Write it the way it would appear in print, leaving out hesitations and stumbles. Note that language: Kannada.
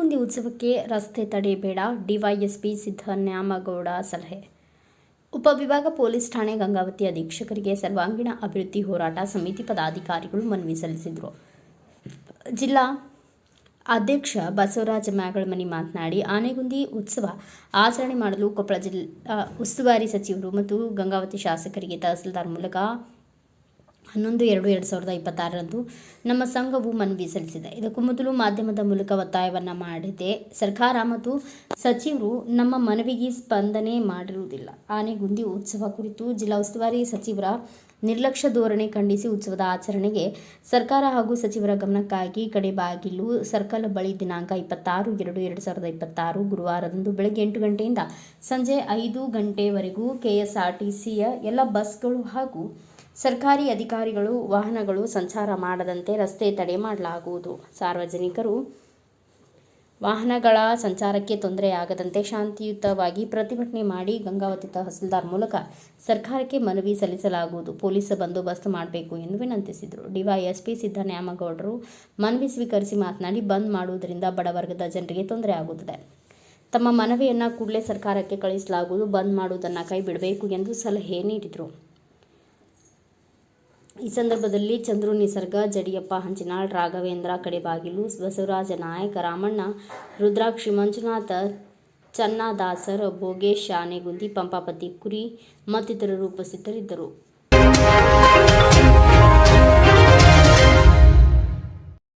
ಆನೆಗುಂದಿ ಉತ್ಸವಕ್ಕೆ ರಸ್ತೆ ತಡೆ ಬೇಡ, ಡಿವೈಎಸ್ಪಿ ಸಿದ್ದನ್ಯಾಮಗೌಡ ಸಲಹೆ. ಉಪವಿಭಾಗ ಪೊಲೀಸ್ ಠಾಣೆ ಗಂಗಾವತಿ ಅಧೀಕ್ಷಕರಿಗೆ ಸರ್ವಾಂಗೀಣ ಅಭಿವೃದ್ಧಿ ಹೋರಾಟ ಸಮಿತಿ ಪದಾಧಿಕಾರಿಗಳು ಮನವಿ ಸಲ್ಲಿಸಿದರು. ಜಿಲ್ಲಾ ಅಧ್ಯಕ್ಷ ಬಸವರಾಜ ಮ್ಯಾಗಳಮನಿ ಮಾತನಾಡಿ, ಆನೆಗುಂದಿ ಉತ್ಸವ ಆಚರಣೆ ಮಾಡಲು ಕೊಪ್ಪಳ ಜಿಲ್ಲಾ ಉಸ್ತುವಾರಿ ಸಚಿವರು ಮತ್ತು ಗಂಗಾವತಿ ಶಾಸಕರಿಗೆ ತಹಸೀಲ್ದಾರ್ ಮೂಲಕ 11/2/2026ರಂದು ನಮ್ಮ ಸಂಘವು ಮನವಿ ಸಲ್ಲಿಸಿದೆ. ಇದಕ್ಕೂ ಮೊದಲು ಮಾಧ್ಯಮದ ಮೂಲಕ ಒತ್ತಾಯವನ್ನು ಮಾಡಿದೆ. ಸರ್ಕಾರ ಮತ್ತು ಸಚಿವರು ನಮ್ಮ ಮನವಿಗೆ ಸ್ಪಂದನೆ ಮಾಡಿರುವುದಿಲ್ಲ. ಆನೆಗುಂದಿ ಉತ್ಸವ ಕುರಿತು ಜಿಲ್ಲಾ ಉಸ್ತುವಾರಿ ಸಚಿವರ ನಿರ್ಲಕ್ಷ್ಯ ಧೋರಣೆ ಖಂಡಿಸಿ ಉತ್ಸವದ ಆಚರಣೆಗೆ ಸರ್ಕಾರ ಹಾಗೂ ಸಚಿವರ ಗಮನಕ್ಕಾಗಿ ಕಡೇಬಾಗಿಲು ಸರ್ಕಲ್ ಬಳಿ ದಿನಾಂಕ 26/2/2026 ಗುರುವಾರದಂದು ಬೆಳಗ್ಗೆ 8 ಗಂಟೆಯಿಂದ ಸಂಜೆ 5 ಗಂಟೆವರೆಗೂ ಕೆಎಸ್ಆರ್ಟಿಸಿಯ ಎಲ್ಲ ಬಸ್ಗಳು ಹಾಗೂ ಸರ್ಕಾರಿ ಅಧಿಕಾರಿಗಳು ವಾಹನಗಳು ಸಂಚಾರ ಮಾಡದಂತೆ ರಸ್ತೆ ತಡೆ ಮಾಡಲಾಗುವುದು. ಸಾರ್ವಜನಿಕರು ವಾಹನಗಳ ಸಂಚಾರಕ್ಕೆ ತೊಂದರೆಯಾಗದಂತೆ ಶಾಂತಿಯುತವಾಗಿ ಪ್ರತಿಭಟನೆ ಮಾಡಿ ಗಂಗಾವತಿ ತಹಸೀಲ್ದಾರ್ ಮೂಲಕ ಸರ್ಕಾರಕ್ಕೆ ಮನವಿ ಸಲ್ಲಿಸಲಾಗುವುದು. ಪೊಲೀಸ್ ಬಂದೋಬಸ್ತ್ ಮಾಡಬೇಕು ಎಂದು ವಿನಂತಿಸಿದರು. ಡಿವೈಎಸ್ಪಿ ಸಿದ್ದನ್ಯಾಮಗೌಡರು ಮನವಿ ಸ್ವೀಕರಿಸಿ ಮಾತನಾಡಿ, ಬಂದ್ ಮಾಡುವುದರಿಂದ ಬಡವರ್ಗದ ಜನರಿಗೆ ತೊಂದರೆ ಆಗುತ್ತದೆ. ತಮ್ಮ ಮನವಿಯನ್ನು ಕೂಡಲೇ ಸರ್ಕಾರಕ್ಕೆ ಕಳುಹಿಸಲಾಗುವುದು. ಬಂದ್ ಮಾಡುವುದನ್ನು ಕೈ ಬಿಡಬೇಕು ಎಂದು ಸಲಹೆ ನೀಡಿದರು. ಈ ಸಂದರ್ಭದಲ್ಲಿ ಚಂದ್ರು ನಿಸರ್ಗ, ಜಡಿಯಪ್ಪ ಹಂಚಿನಾಳ್, ರಾಘವೇಂದ್ರ ಕಡೇಬಾಗಿಲು, ಬಸವರಾಜ ನಾಯಕ್, ರಾಮಣ್ಣ, ರುದ್ರಾಕ್ಷಿ ಮಂಜುನಾಥ, ಚನ್ನದಾಸರ್, ಭೋಗೇಶ್, ಆನೆಗುಂದಿ, ಪಂಪಾಪತಿ ಕುರಿ ಮತ್ತಿತರರು ಉಪಸ್ಥಿತರಿದ್ದರು.